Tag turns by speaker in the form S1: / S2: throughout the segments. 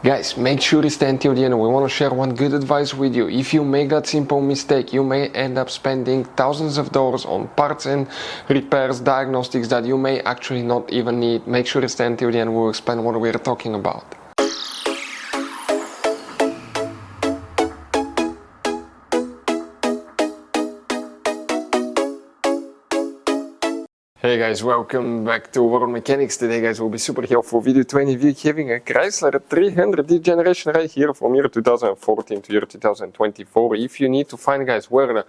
S1: Guys, make sure you stay until the end. We want to share one good advice with you. If you make that simple mistake, you may end up spending thousands of dollars on parts and repairs, diagnostics that you may actually not even need. Make sure you stay until the end. We'll explain what we're talking about. Hey guys, welcome back to World Mechanics. Today guys will be super helpful video 20 week having a Chrysler 300 this generation right here from year 2014 to year 2024. If you need to find guys where the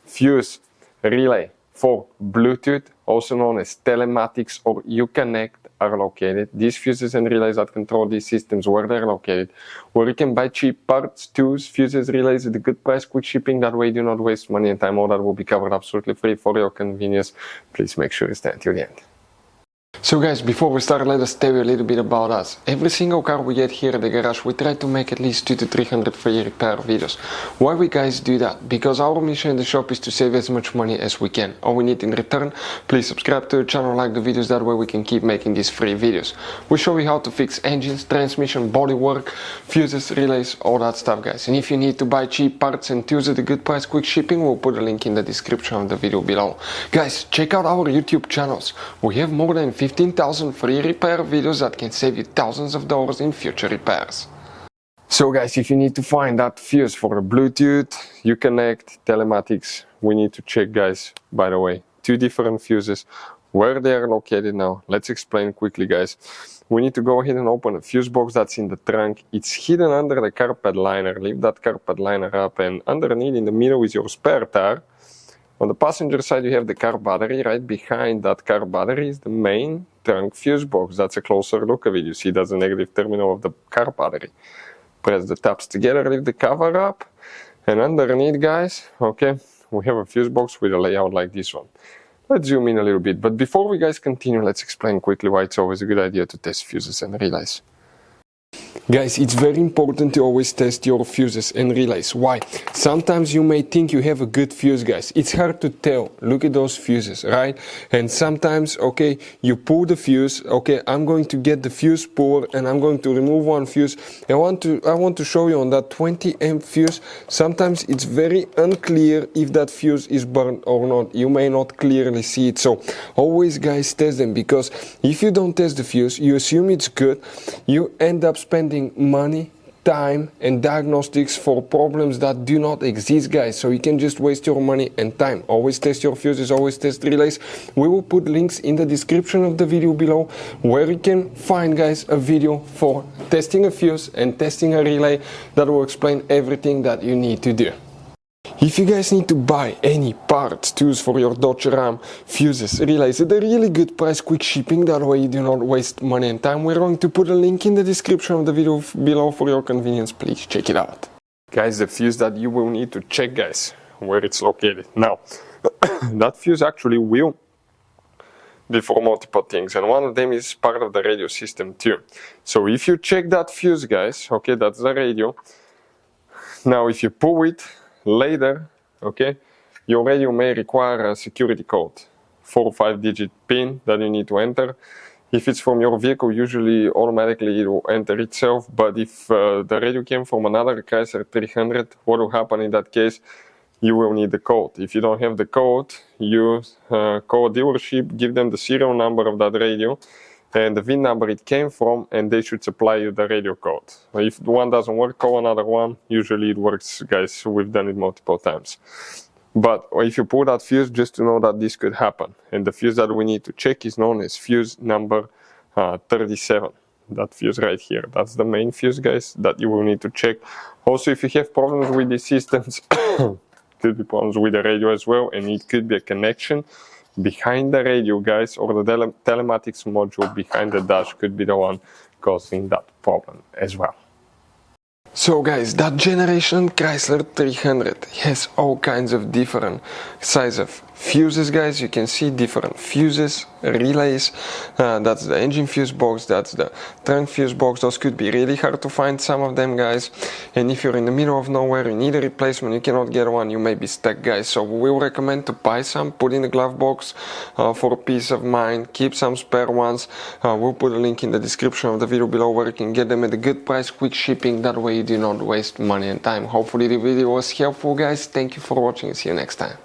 S1: fuse relay for Bluetooth, also known as Telematics or uConnect, are located. These fuses and relays that control these systems, where they're located, where you can buy cheap parts, tools, fuses, relays at a good price, quick shipping. That way you do not waste money and time. All that will be covered absolutely free for your convenience. Please make sure you stay until the end. So guys, before we start, let us tell you a little bit about us. Every single car we get here at the garage, we try to make at least 200 to 300 free repair videos. Why we guys do that? Because our mission in the shop is to save as much money as we can. All we need in return, please subscribe to the channel, like the videos, that way we can keep making these free videos. We show you how to fix engines, transmission, bodywork, fuses, relays, all that stuff guys. And if you need to buy cheap parts and tools at a good price, quick shipping, we'll put a link in the description of the video below. Guys, check out our YouTube channels. We have more than 15,000 free repair videos that can save you thousands of dollars in future repairs. So guys, if you need to find that fuse for the Bluetooth, uConnect, Telematics, we need to check guys, by the way, two different fuses, where they are located now. Let's explain quickly guys. We need to go ahead and open a fuse box that's in the trunk. It's hidden under the carpet liner. Lift that carpet liner up, and underneath in the middle is your spare tire. On the passenger side you have the car battery. Right behind that car battery is the main trunk fuse box. That's a closer look of it. You see that's the negative terminal of the car battery. Press the tabs together, lift the cover up, and underneath guys, okay, we have a fuse box with a layout like this one. Let's zoom in a little bit, but before we guys continue, let's explain quickly why it's always a good idea to test fuses and relays. Guys, it's very important to always test your fuses and relays. Why? Sometimes you may think you have a good fuse, guys. It's hard to tell. Look at those fuses, right? And sometimes, okay, you pull the fuse. Okay, I'm going to get the fuse puller and I'm going to remove one fuse. I want to show you on that 20 amp fuse. Sometimes it's very unclear if that fuse is burned or not. You may not clearly see it. So always, guys, test them, because if you don't test the fuse, you assume it's good. You end up spending money, time and diagnostics for problems that do not exist guys. So you can just waste your money and time. Always test your fuses, always test relays. We will put links in the description of the video below where you can find guys a video for testing a fuse and testing a relay that will explain everything that you need to do. If you guys need to buy any parts, tools for your Dodge Ram, fuses, relays at a really good price, quick shipping, that way you do not waste money and time, we're going to put a link in the description of the video below for your convenience. Please check it out. Guys, the fuse that you will need to check guys, where it's located. Now, that fuse actually will be for multiple things, and one of them is part of the radio system too. So if you check that fuse guys, okay, that's the radio. Now if you pull it later, okay, your radio may require a security code, 4 or 5 digit pin that you need to enter. If it's from your vehicle, usually automatically it will enter itself, but if the radio came from another Chrysler 300, what will happen in that case? You will need the code. If you don't have the code, you call a dealership, give them the serial number of that radio and the VIN number it came from, and they should supply you the radio code. If one doesn't work, call another one. Usually it works, guys. We've done it multiple times. But if you pull that fuse, just to know that this could happen. And the fuse that we need to check is known as fuse number 37. That fuse right here. That's the main fuse, guys, that you will need to check. Also, if you have problems with these systems, could be problems with the radio as well, and it could be a connection behind the radio, guys, or the telematics module behind the dash could be the one causing that problem as well. So guys, that generation Chrysler 300 has all kinds of different size of fuses, guys. You can see different fuses, relays. That's the engine fuse box, that's the trunk fuse box. Those could be really hard to find, some of them, guys. And if you're in the middle of nowhere, you need a replacement, you cannot get one, you may be stuck, guys. So we will recommend to buy some, put in the glove box for peace of mind, keep some spare ones. We'll put a link in the description of the video below where you can get them at a good price, quick shipping. That way you do not waste money and time. Hopefully the video was helpful, guys. Thank you for watching and see you next time.